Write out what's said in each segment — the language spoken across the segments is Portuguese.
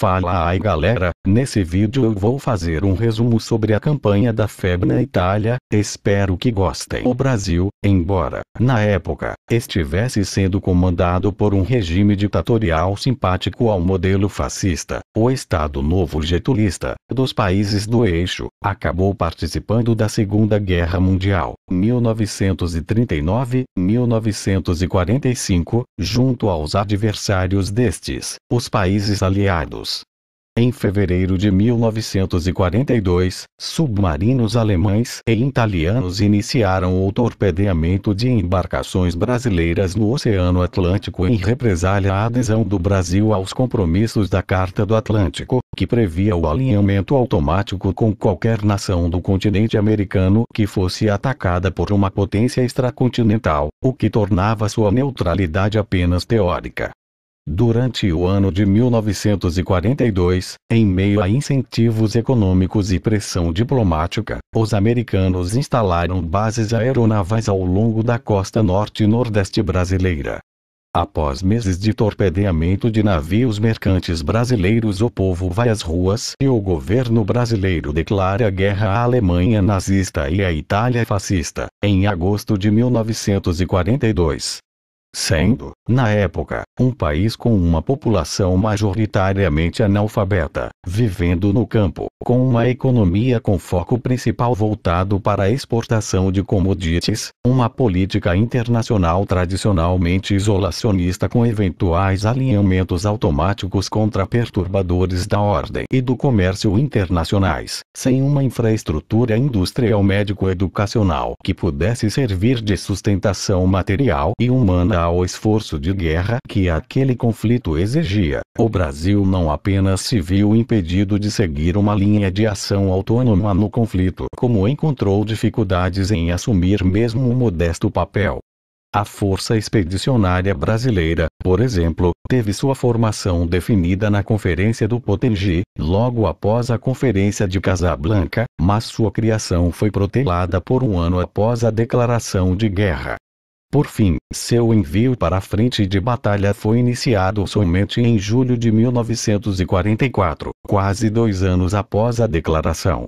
Fala aí galera, nesse vídeo eu vou fazer um resumo sobre a campanha da febre na Itália, espero que gostem. O Brasil, embora, na época, estivesse sendo comandado por um regime ditatorial simpático ao modelo fascista, o Estado Novo Getulista, dos países do eixo, acabou participando da Segunda Guerra Mundial, 1939-1945, junto aos adversários destes, os países aliados. Em fevereiro de 1942, submarinos alemães e italianos iniciaram o torpedeamento de embarcações brasileiras no Oceano Atlântico em represália à adesão do Brasil aos compromissos da Carta do Atlântico, que previa o alinhamento automático com qualquer nação do continente americano que fosse atacada por uma potência extracontinental, o que tornava sua neutralidade apenas teórica. Durante o ano de 1942, em meio a incentivos econômicos e pressão diplomática, os americanos instalaram bases aeronavais ao longo da costa norte e nordeste brasileira. Após meses de torpedeamento de navios mercantes brasileiros, o povo vai às ruas e o governo brasileiro declara guerra à Alemanha nazista e à Itália fascista, em agosto de 1942. Sendo, na época, um país com uma população majoritariamente analfabeta, vivendo no campo, com uma economia com foco principal voltado para a exportação de commodities, uma política internacional tradicionalmente isolacionista com eventuais alinhamentos automáticos contra perturbadores da ordem e do comércio internacionais, sem uma infraestrutura industrial médico-educacional que pudesse servir de sustentação material e humana ao esforço de guerra que aquele conflito exigia, o Brasil não apenas se viu impedido de seguir uma linha de ação autônoma no conflito, como encontrou dificuldades em assumir mesmo um modesto papel. A Força Expedicionária Brasileira, por exemplo, teve sua formação definida na Conferência do Potengi, logo após a Conferência de Casablanca, mas sua criação foi protelada por um ano após a declaração de guerra. Por fim, seu envio para a frente de batalha foi iniciado somente em julho de 1944, quase 2 anos após a declaração.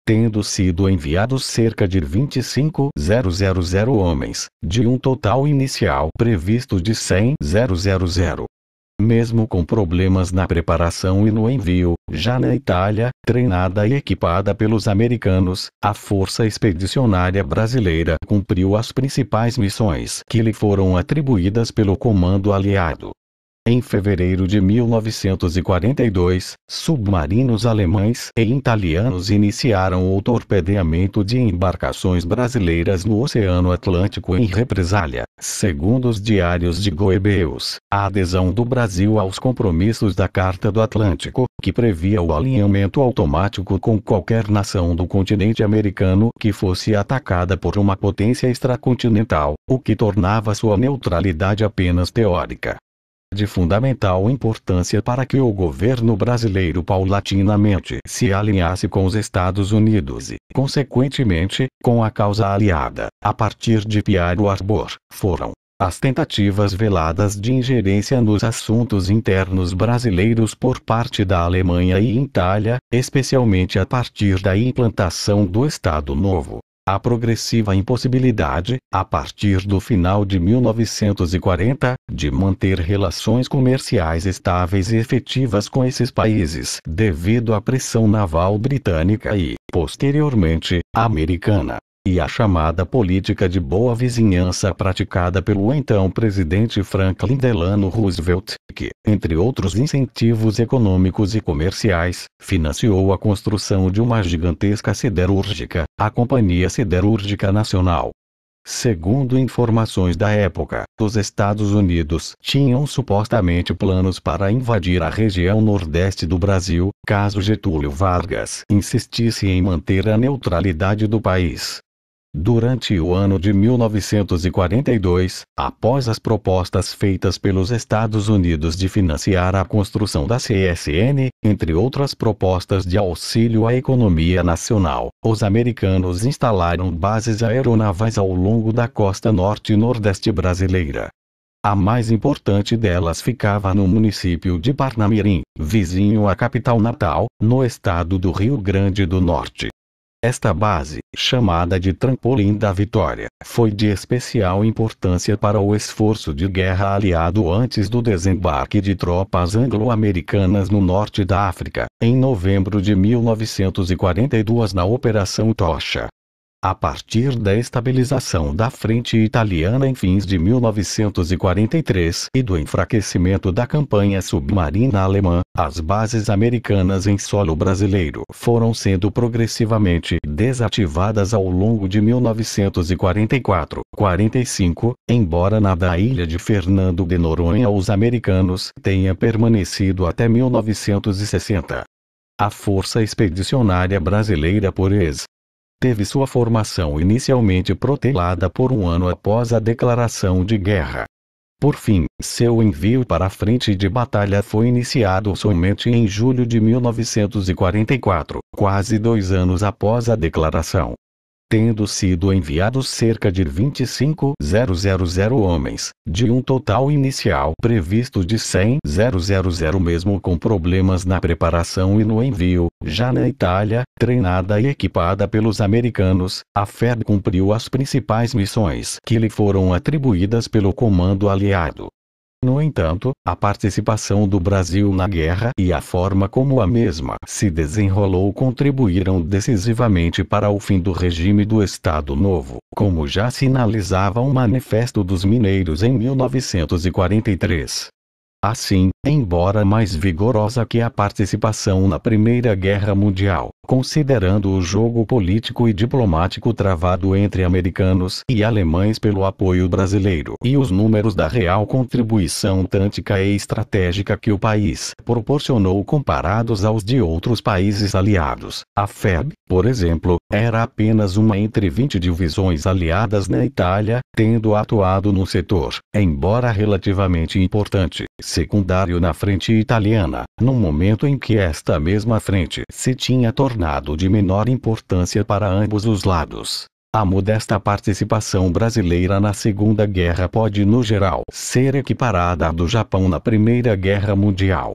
Tendo sido enviados cerca de 25.000 homens, de um total inicial previsto de 100.000. Mesmo com problemas na preparação e no envio, já na Itália, treinada e equipada pelos americanos, a Força Expedicionária Brasileira cumpriu as principais missões que lhe foram atribuídas pelo Comando Aliado. Em fevereiro de 1942, submarinos alemães e italianos iniciaram o torpedeamento de embarcações brasileiras no Oceano Atlântico em represália, segundo os diários de Goebbels, a adesão do Brasil aos compromissos da Carta do Atlântico, que previa o alinhamento automático com qualquer nação do continente americano que fosse atacada por uma potência extracontinental, o que tornava sua neutralidade apenas teórica. De fundamental importância para que o governo brasileiro paulatinamente se alinhasse com os Estados Unidos e, consequentemente, com a causa aliada, a partir de Pearl Harbor, foram as tentativas veladas de ingerência nos assuntos internos brasileiros por parte da Alemanha e Itália, especialmente a partir da implantação do Estado Novo. A progressiva impossibilidade, a partir do final de 1940, de manter relações comerciais estáveis e efetivas com esses países, devido à pressão naval britânica e, posteriormente, americana. E a chamada política de boa vizinhança praticada pelo então presidente Franklin Delano Roosevelt, que, entre outros incentivos econômicos e comerciais, financiou a construção de uma gigantesca siderúrgica, a Companhia Siderúrgica Nacional. Segundo informações da época, os Estados Unidos tinham supostamente planos para invadir a região nordeste do Brasil, caso Getúlio Vargas insistisse em manter a neutralidade do país. Durante o ano de 1942, após as propostas feitas pelos Estados Unidos de financiar a construção da CSN, entre outras propostas de auxílio à economia nacional, os americanos instalaram bases aeronavais ao longo da costa norte e nordeste brasileira. A mais importante delas ficava no município de Parnamirim, vizinho à capital natal, no estado do Rio Grande do Norte. Esta base, chamada de Trampolim da Vitória, foi de especial importância para o esforço de guerra aliado antes do desembarque de tropas anglo-americanas no norte da África, em novembro de 1942 na Operação Tocha. A partir da estabilização da frente italiana em fins de 1943 e do enfraquecimento da campanha submarina alemã, as bases americanas em solo brasileiro foram sendo progressivamente desativadas ao longo de 1944-45, embora na da ilha de Fernando de Noronha os americanos tenha permanecido até 1960. A Força Expedicionária Brasileira por ex. Teve sua formação inicialmente protelada por um ano após a declaração de guerra. Por fim, seu envio para a frente de batalha foi iniciado somente em julho de 1944, quase 2 anos após a declaração. Tendo sido enviados cerca de 25.000 homens, de um total inicial previsto de 100.000 mesmo com problemas na preparação e no envio, já na Itália, treinada e equipada pelos americanos, a FEB cumpriu as principais missões que lhe foram atribuídas pelo comando aliado. No entanto, a participação do Brasil na guerra e a forma como a mesma se desenrolou contribuíram decisivamente para o fim do regime do Estado Novo, como já sinalizava o Manifesto dos Mineiros em 1943. Assim, embora mais vigorosa que a participação na Primeira Guerra Mundial, considerando o jogo político e diplomático travado entre americanos e alemães pelo apoio brasileiro e os números da real contribuição tática e estratégica que o país proporcionou comparados aos de outros países aliados, a FEB, por exemplo, era apenas uma entre 20 divisões aliadas na Itália, tendo atuado no setor, embora relativamente importante, secundário na frente italiana, no momento em que esta mesma frente se tinha tornado de menor importância para ambos os lados. A modesta participação brasileira na Segunda Guerra pode no geral ser equiparada à do Japão na Primeira Guerra Mundial.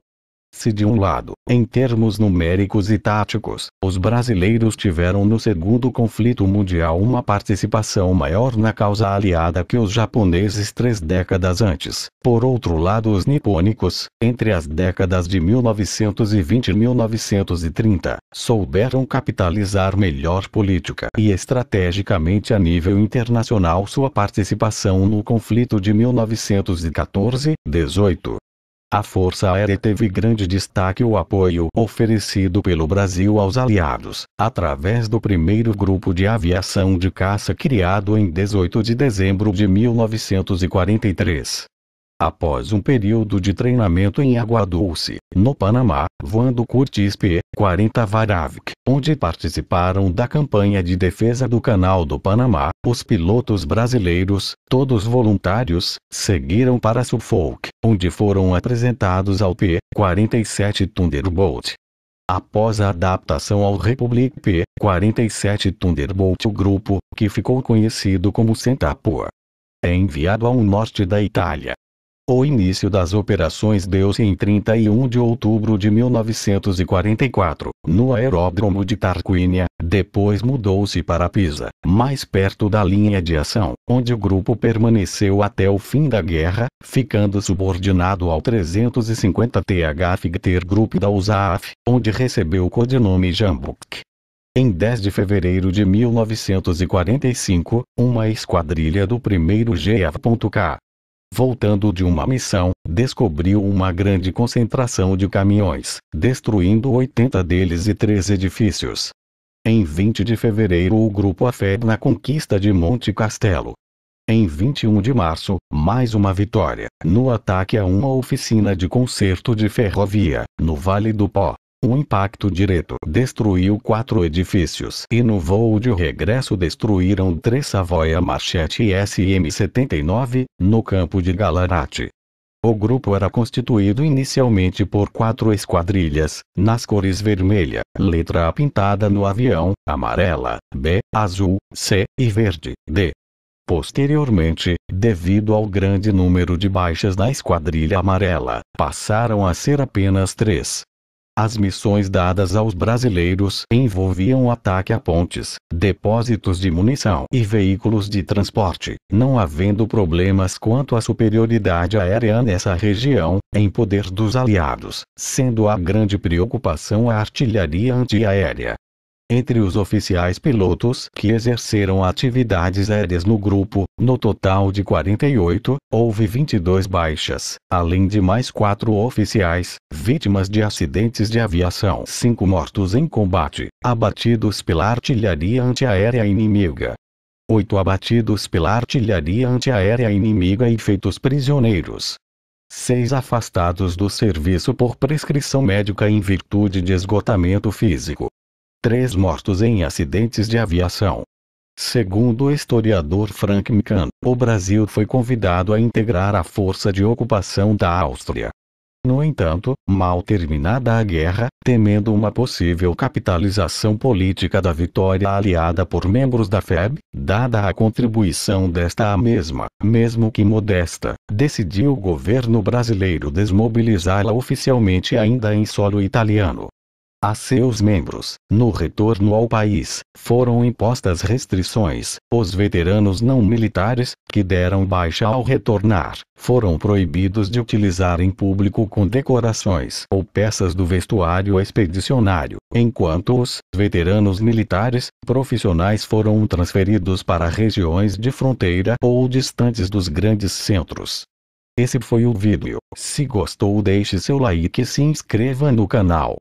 Se de um lado, em termos numéricos e táticos, os brasileiros tiveram no Segundo Conflito Mundial uma participação maior na causa aliada que os japoneses 3 décadas antes, por outro lado os nipônicos, entre as décadas de 1920 e 1930, souberam capitalizar melhor política e estrategicamente a nível internacional sua participação no conflito de 1914-18. A Força Aérea teve grande destaque o apoio oferecido pelo Brasil aos aliados, através do primeiro grupo de aviação de caça criado em 18 de dezembro de 1943. Após um período de treinamento em Água Dulce, no Panamá, voando Curtiss P-40 Varavik, onde participaram da campanha de defesa do Canal do Panamá, os pilotos brasileiros, todos voluntários, seguiram para Suffolk, onde foram apresentados ao P-47 Thunderbolt. Após a adaptação ao Republic P-47 Thunderbolt, o grupo, que ficou conhecido como Centaur, é enviado ao norte da Itália. O início das operações deu-se em 31 de outubro de 1944, no aeródromo de Tarquínia, depois mudou-se para Pisa, mais perto da linha de ação, onde o grupo permaneceu até o fim da guerra, ficando subordinado ao 350 TH Fighter Group da USAF, onde recebeu o codinome Jambuk. Em 10 de fevereiro de 1945, uma esquadrilha do 1º GF.K. voltando de uma missão, descobriu uma grande concentração de caminhões, destruindo 80 deles e 3 edifícios. Em 20 de fevereiro o grupo afere na conquista de Monte Castelo. Em 21 de março, mais uma vitória, no ataque a uma oficina de conserto de ferrovia, no Vale do Pó. Um impacto direto destruiu 4 edifícios e no voo de regresso destruíram 3 Savoia Marchette SM-79, no campo de Gallarate. O grupo era constituído inicialmente por 4 esquadrilhas, nas cores vermelha, letra A pintada no avião, amarela, B, azul, C, e verde, D. Posteriormente, devido ao grande número de baixas na Esquadrilha Amarela, passaram a ser apenas 3. As missões dadas aos brasileiros envolviam ataque a pontes, depósitos de munição e veículos de transporte, não havendo problemas quanto à superioridade aérea nessa região, em poder dos aliados, sendo a grande preocupação a artilharia antiaérea. Entre os oficiais pilotos que exerceram atividades aéreas no grupo, no total de 48, houve 22 baixas, além de mais 4 oficiais, vítimas de acidentes de aviação, 5 mortos em combate, abatidos pela artilharia antiaérea inimiga. 8 abatidos pela artilharia antiaérea inimiga e feitos prisioneiros. 6 afastados do serviço por prescrição médica em virtude de esgotamento físico. 3 mortos em acidentes de aviação. Segundo o historiador Frank McCann, o Brasil foi convidado a integrar a força de ocupação da Áustria. No entanto, mal terminada a guerra, temendo uma possível capitalização política da vitória aliada por membros da FEB, dada a contribuição desta à mesma, mesmo que modesta, decidiu o governo brasileiro desmobilizá-la oficialmente ainda em solo italiano. A seus membros, no retorno ao país, foram impostas restrições. Os veteranos não militares, que deram baixa ao retornar, foram proibidos de utilizar em público condecorações ou peças do vestuário expedicionário, enquanto os veteranos militares, profissionais foram transferidos para regiões de fronteira ou distantes dos grandes centros. Esse foi o vídeo. Se gostou, deixe seu like e se inscreva no canal.